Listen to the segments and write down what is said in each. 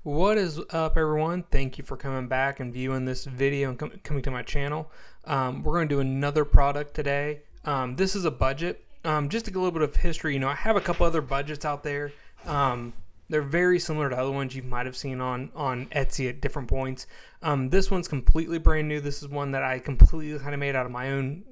What is up, everyone? Thank you for coming back and viewing this video and coming to my channel. We're going to do another product today. This is a budget. Just to get a little bit of history, I have a couple other budgets out there. They're very similar to other ones you might have seen on Etsy at different points. This one's completely brand new. This is one that I completely kind of made out of my own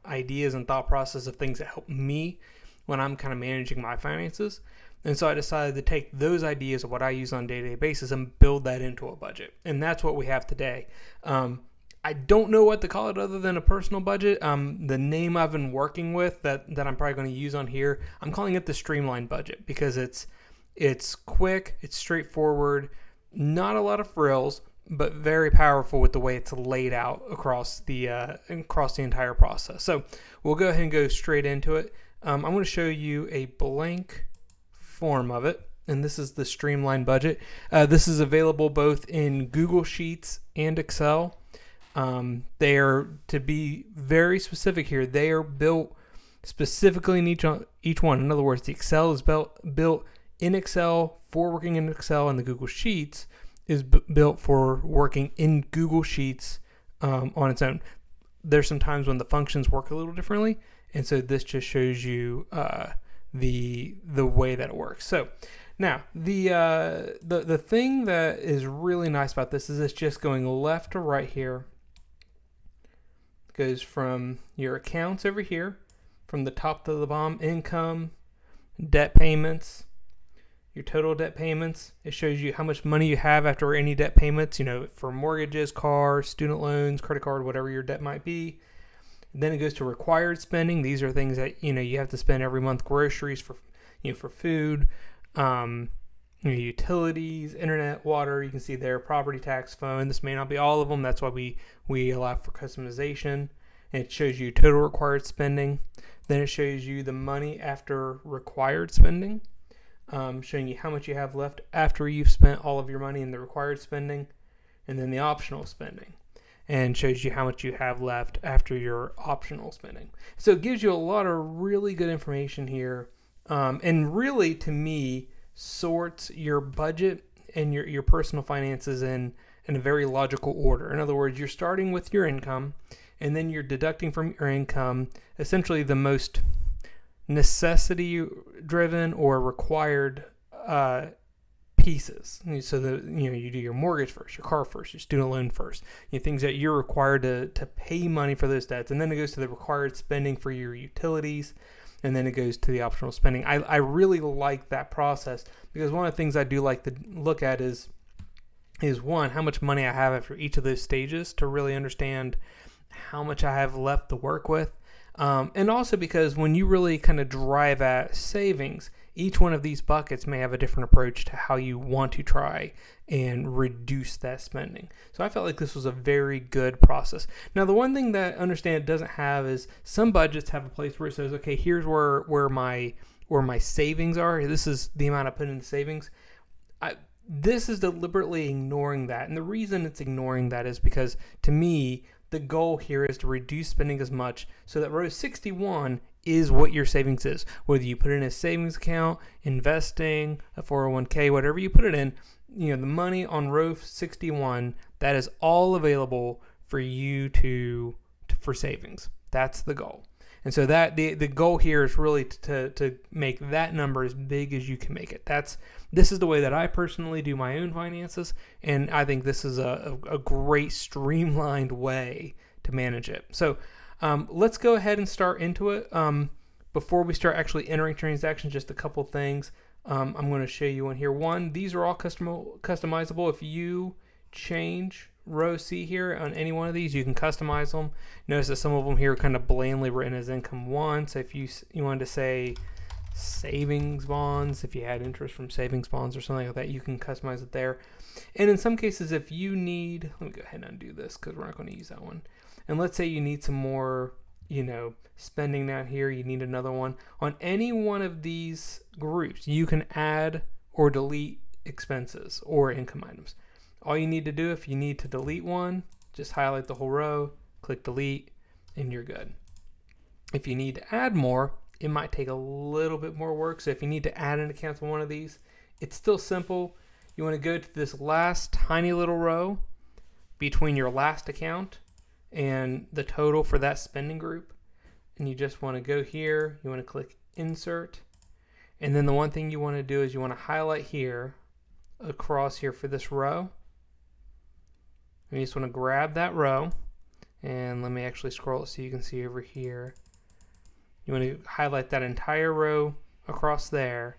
ideas and thought process of things that help me when I'm kind of managing my finances. And so I decided to take those ideas of what I use on a day-to-day basis and build that into a budget. And that's what we have today. I don't know what to call it other than a personal budget. The name I've been working with that I'm probably going to use on here, I'm calling it the Streamlined Budget because it's quick, it's straightforward, not a lot of frills, but very powerful with the way it's laid out across the entire process. So we'll go ahead and go straight into it. I'm going to show you a blank form of it, and this is the Streamlined Budget. This is available both in Google Sheets and Excel. They are, to be very specific here, they are built specifically in each one. In other words, the Excel is built in Excel for working in Excel, and the Google Sheets is built for working in Google Sheets on its own. There's some times when the functions work a little differently, and so this just shows you the way that it works. So now the thing that is really nice about this is it's just going left to right here. It goes from your accounts over here, from the top to the bottom, income, debt payments, your total debt payments. It shows you how much money you have after any debt payments, for mortgages, cars, student loans, credit card, whatever your debt might be. Then it goes to required spending. These are things that you have to spend every month: groceries for food, utilities, internet, water. You can see there, property tax, phone. This may not be all of them. That's why we allow for customization. And it shows you total required spending. Then it shows you the money after required spending, showing you how much you have left after you've spent all of your money in the required spending, and then the optional spending, and shows you how much you have left after your optional spending. So it gives you a lot of really good information here, and really, to me, sorts your budget and your personal finances in a very logical order. In other words, you're starting with your income, and then you're deducting from your income essentially the most necessity-driven or required pieces. So you do your mortgage first, your car first, your student loan first, things that you're required to pay money for those debts, and then it goes to the required spending for your utilities, and then it goes to the optional spending. I really like that process because one of the things I do like to look at is one, how much money I have after each of those stages to really understand how much I have left to work with. And also because when you really kind of drive at savings, each one of these buckets may have a different approach to how you want to try and reduce that spending. So I felt like this was a very good process. Now, the one thing that Understand doesn't have is some budgets have a place where it says, okay, here's where my savings are. This is the amount I put in the savings. This is deliberately ignoring that. And the reason it's ignoring that is because, to me, the goal here is to reduce spending as much so that row 61 is what your savings is. Whether you put it in a savings account, investing, a 401k, whatever you put it in, the money on row 61, that is all available for you for savings. That's the goal. And so that the goal here is really to make that number as big as you can make it. This is the way that I personally do my own finances, and I think this is a great streamlined way to manage it. So let's go ahead and start into it. Before we start actually entering transactions, just a couple things I'm going to show you on here. One, these are all customizable. If you change row C here on any one of these, you can customize them. Notice that some of them here are kind of blandly written as income one. So if you wanted to say savings bonds, if you had interest from savings bonds or something like that, you can customize it there. And in some cases, if you need, let me go ahead and undo this because we're not going to use that one. And let's say you need some more, spending down here, you need another one. On any one of these groups, you can add or delete expenses or income items. All you need to do, if you need to delete one, just highlight the whole row, click delete, and you're good. If you need to add more, it might take a little bit more work. So if you need to add an account to one of these, it's still simple. you want to go to this last tiny little row between your last account and the total for that spending group. And you just want to go here, you want to click insert. And then the one thing you want to do is you want to highlight here, across here for this row. And you just want to grab that row. And let me actually scroll it so you can see over here. You want to highlight that entire row across there.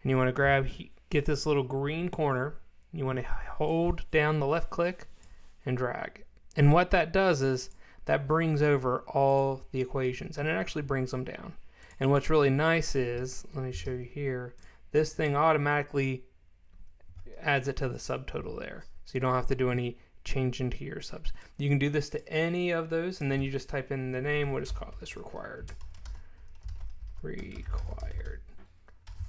And you want to get this little green corner. You want to hold down the left click and drag. And what that does is that brings over all the equations, and it actually brings them down. And what's really nice is, let me show you here, this thing automatically adds it to the subtotal there. So you don't have to do any change into your subs. You can do this to any of those, and then you just type in the name. We'll just call this required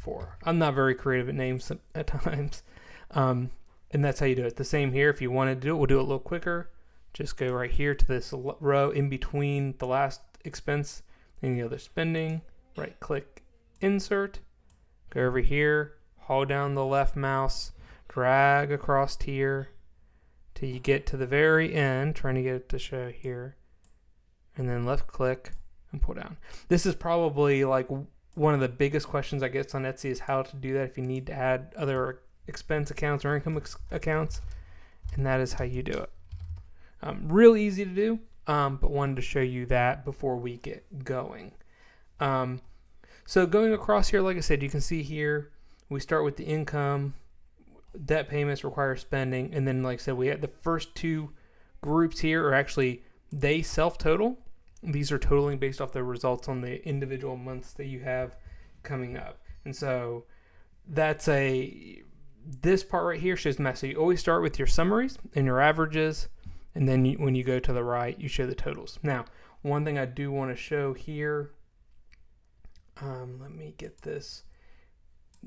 4. I'm not very creative at names at times. And that's how you do it. The same here. If you want to do it, we'll do it a little quicker. Just go right here to this row in between the last expense and the other spending. Right click, insert. Go over here, hold down the left mouse, drag across here till you get to the very end, trying to get it to show here. And then left click and pull down. This is probably like one of the biggest questions I get on Etsy is how to do that if you need to add other expense accounts or income accounts. And that is how you do it. Real easy to do, but wanted to show you that before we get going. So going across here, like I said, you can see here, we start with the income, debt payments, require spending, and then like I said, we had the first two groups here are actually, they self-total. These are totaling based off the results on the individual months that you have coming up. And so this part right here shows the math. So you always start with your summaries and your averages, and then when you go to the right, you show the totals. Now, one thing I do want to show here, let me get this.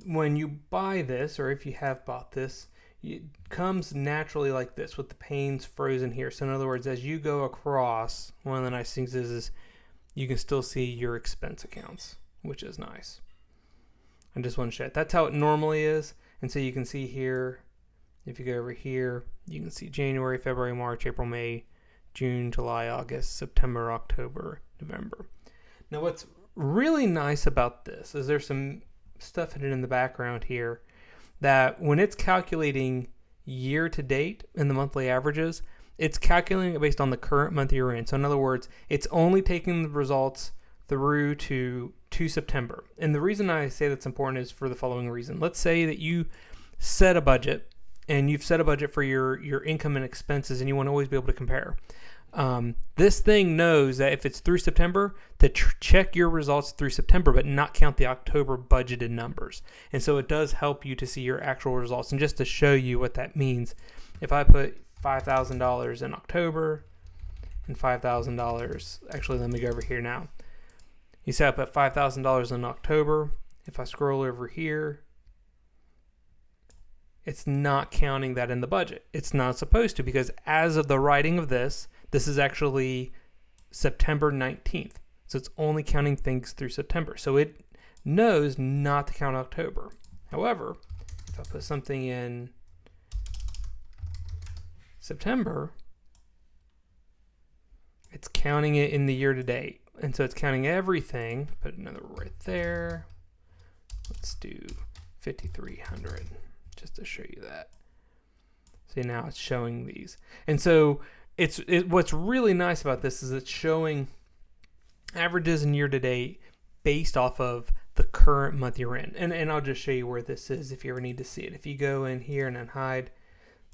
When you buy this, or if you have bought this, it comes naturally like this with the panes frozen here. So in other words, as you go across, one of the nice things is you can still see your expense accounts, which is nice. I just want to show it. That's how it normally is. And so you can see here, if you go over here, you can see January, February, March, April, May, June, July, August, September, October, November. Now what's really nice about this is there's some stuff hidden in the background here that when it's calculating year to date in the monthly averages, it's calculating it based on the current month you're in. So in other words, it's only taking the results through to September. And the reason I say that's important is for the following reason. Let's say that you set a budget and you've set a budget for your income and expenses and you want to always be able to compare. This thing knows that if it's through September, to check your results through September, but not count the October budgeted numbers. And so it does help you to see your actual results. And just to show you what that means, if I put $5,000 in October and $5,000, actually let me go over here now. You set up at $5,000 in October. If I scroll over here, it's not counting that in the budget. It's not supposed to, because as of the writing of this is actually September 19th. So it's only counting things through September. So it knows not to count October. However, if I put something in September, it's counting it in the year to date. And so it's counting everything. Put another right there. Let's do 5,300 just to show you that. See, now it's showing these. And so what's really nice about this is it's showing averages and year to date based off of the current month you're in. And I'll just show you where this is if you ever need to see it. If you go in here and then hide,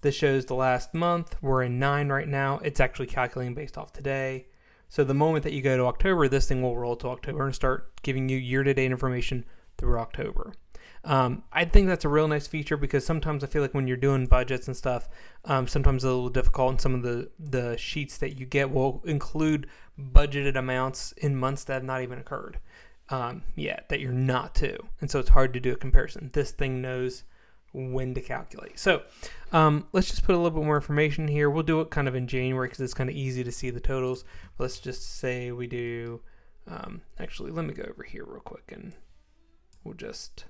this shows the last month. We're in 9 right now. It's actually calculating based off today. So the moment that you go to October, this thing will roll to October and start giving you year-to-date information through October. I think that's a real nice feature because sometimes I feel like when you're doing budgets and stuff, sometimes it's a little difficult, and some of the sheets that you get will include budgeted amounts in months that have not even occurred yet, that you're not to. And so it's hard to do a comparison. This thing knows when to calculate. So let's just put a little bit more information here. We'll do it kind of in January because it's kind of easy to see the totals. Let's just say we do, actually, let me go over here real quick and we'll just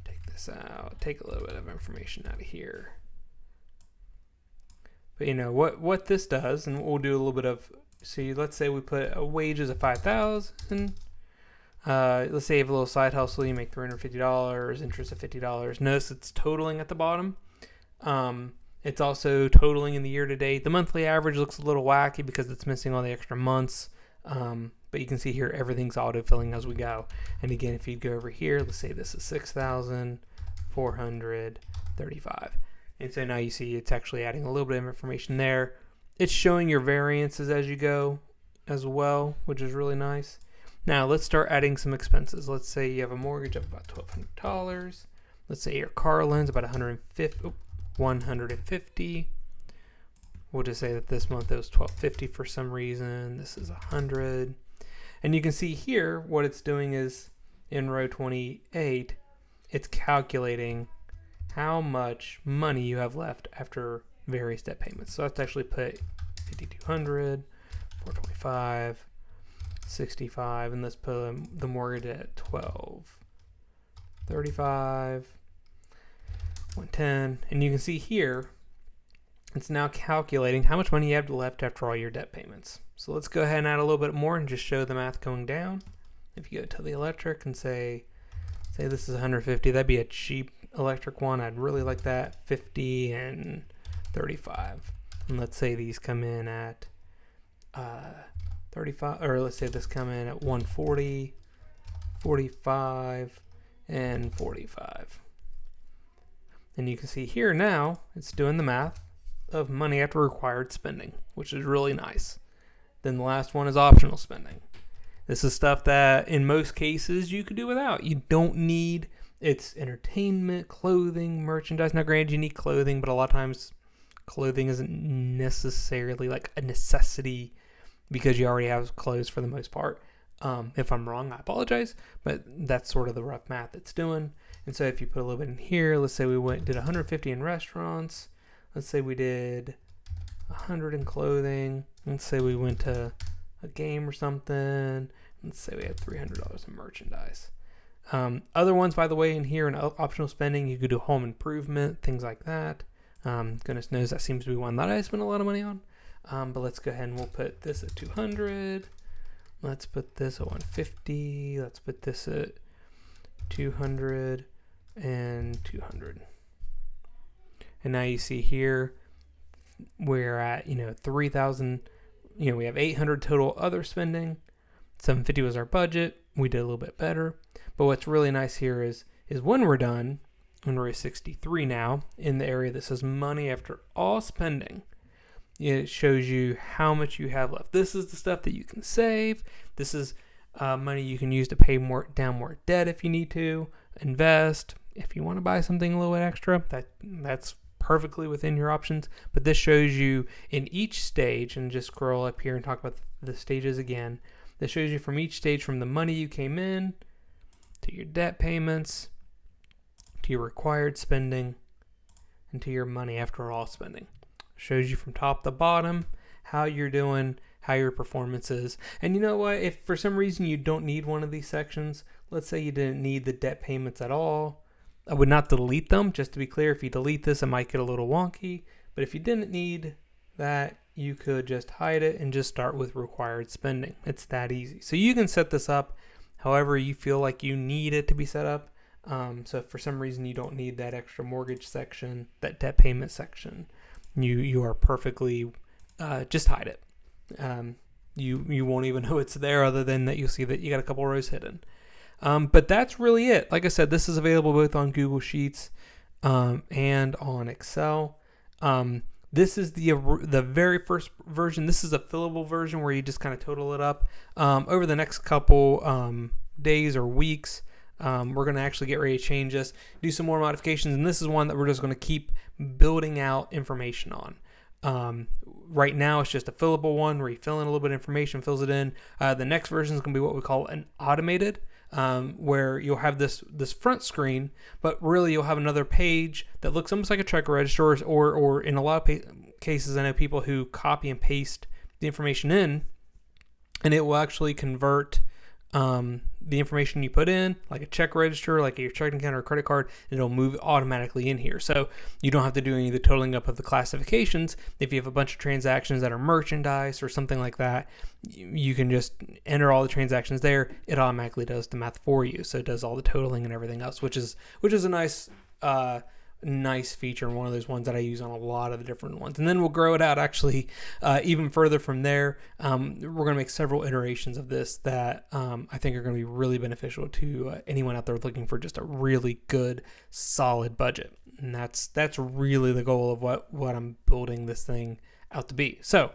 take this out, take a little bit of information out of here. But you know what this does, and we'll do a little bit of, see, let's say we put a wages of $5,000. Let's say you have a little side hustle, you make $350, interest of $50. Notice it's totaling at the bottom. It's also totaling in the year to date. The monthly average looks a little wacky because it's missing all the extra months. But you can see here everything's auto-filling as we go. And again, if you go over here, let's say this is $6,435. And so now you see it's actually adding a little bit of information there. It's showing your variances as you go as well, which is really nice. Now let's start adding some expenses. Let's say you have a mortgage of about $1,200. Let's say your car loan's about $150. We'll just say that this month it was $1,250 for some reason. This is $100. And you can see here what it's doing is in row 28, it's calculating how much money you have left after various debt payments. So let's actually put 5,200, 425, 65, and let's put the mortgage at 1235, 110, and you can see here it's now calculating how much money you have left after all your debt payments. So let's go ahead and add a little bit more and just show the math going down. If you go to the electric and say this is 150, that'd be a cheap electric one. I'd really like that, 50 and 35. And let's say these come in at 35, or let's say this come in at 140, 45, and 45. And you can see here now it's doing the math of money after required spending, which is really nice. Then the last one is optional spending. This is stuff that in most cases you could do without. You don't need, it's entertainment, clothing, merchandise. Now granted you need clothing, but a lot of times clothing isn't necessarily like a necessity because you already have clothes for the most part. If I'm wrong, I apologize, but that's sort of the rough math it's doing. And so if you put a little bit in here, let's say we did 150 in restaurants. Let's say we did 100 in clothing. Let's say we went to a game or something. Let's say we had $300 in merchandise. Other ones, by the way, in here in optional spending, you could do home improvement, things like that. Goodness knows that seems to be one that I spend a lot of money on. But let's go ahead and we'll put this at 200. Let's put this at 150. Let's put this at 200 and 200. And now you see here we're at 3,000. We have 800 total other spending. 750 was our budget. We did a little bit better. But what's really nice here is when we're done, when we're at 63 now, in the area that says money after all spending, it shows you how much you have left. This is the stuff that you can save. This is money you can use to pay down more debt if you need to, invest. If you want to buy something a little bit extra, that's perfectly within your options. But this shows you in each stage, and just scroll up here and talk about the stages again. This shows you from each stage, from the money you came in, to your debt payments, to your required spending, and to your money after all spending. Shows you from top to bottom how you're doing, how your performance is. And you know what? If for some reason you don't need one of these sections, let's say you didn't need the debt payments at all, I would not delete them. Just to be clear, if you delete this, it might get a little wonky. But if you didn't need that, you could just hide it and just start with required spending. It's that easy. So you can set this up however you feel like you need it to be set up. So if for some reason you don't need that extra mortgage section, that debt payment section, you are perfectly, just hide it. You won't even know it's there, other than that you'll see that you got a couple rows hidden. But that's really it. Like I said, this is available both on Google Sheets and on Excel. This is the very first version. This is a fillable version where you just kind of total it up. Over the next couple days or weeks, we're going to actually get ready to change this, do some more modifications, and this is one that we're just going to keep building out information on. Right now it's just a fillable one where you fill in a little bit of information, fills it in. The next version is going to be what we call an automated, where you'll have this front screen, but really you'll have another page that looks almost like a check register, or in a lot of cases I know people who copy and paste the information in, and it will actually convert the information you put in, like a check register, like your checking account or credit card, and it'll move automatically in here. So you don't have to do any of the totaling up of the classifications. If you have a bunch of transactions that are merchandise or something like that, you can just enter all the transactions there. It automatically does the math for you. So it does all the totaling and everything else, which is a nice feature, and one of those ones that I use on a lot of the different ones. And then we'll grow it out actually even further from there. We're going to make several iterations of this that I think are going to be really beneficial to anyone out there looking for just a really good, solid budget. And that's really the goal of what I'm building this thing out to be. So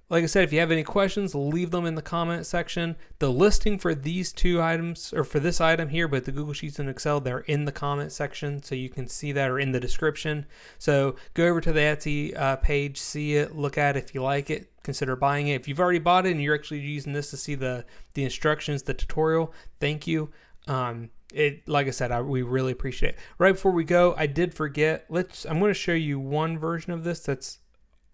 like I said, if you have any questions, leave them in the comment section. The listing for these two items, or for this item here, but the Google Sheets and Excel, they're in the comment section, so you can see that, or in the description. So go over to the Etsy page, see it, look at it. If you like it, consider buying it. If you've already bought it and you're actually using this to see the instructions, the tutorial, thank you. Like I said, we really appreciate it. Right before we go, I did forget. I'm going to show you one version of this that's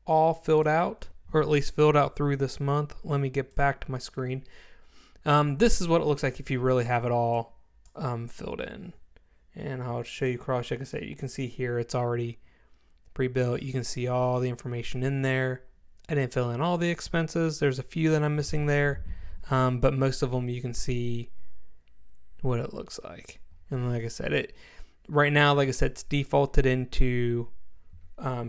all filled out, or at least filled out through this month. Let me get back to my screen. This is what it looks like if you really have it all filled in. And I'll show you cross-check. Like I said, you can see here it's already pre-built. You can see all the information in there. I didn't fill in all the expenses. There's a few that I'm missing there. But most of them you can see what it looks like. And like I said, right now, like I said, it's defaulted into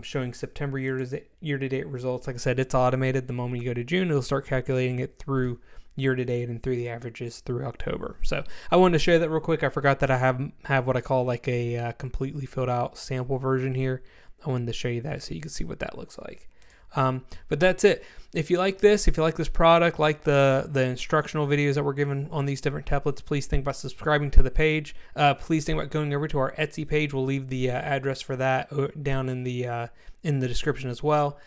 showing September year-to-date results. Like I said, it's automated. The moment you go to June, it'll start calculating it through year-to-date and through the averages through October. So I wanted to show you that real quick. I forgot that I have what I call like a completely filled out sample version here. I wanted to show you that so you can see what that looks like. But that's it. If you like this product, like the instructional videos that we're given on these different templates, please think about subscribing to the page. Please think about going over to our Etsy page. We'll leave the address for that down in the description as well.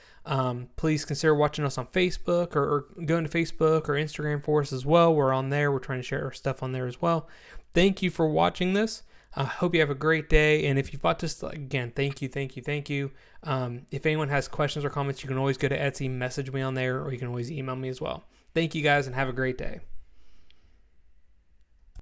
Please consider watching us on Facebook or going to Facebook or Instagram for us as well. We're on there. We're trying to share our stuff on there as well. Thank you for watching this. I hope you have a great day. And if you bought this, again, thank you. If anyone has questions or comments, you can always go to Etsy, message me on there, or you can always email me as well. Thank you guys, and have a great day.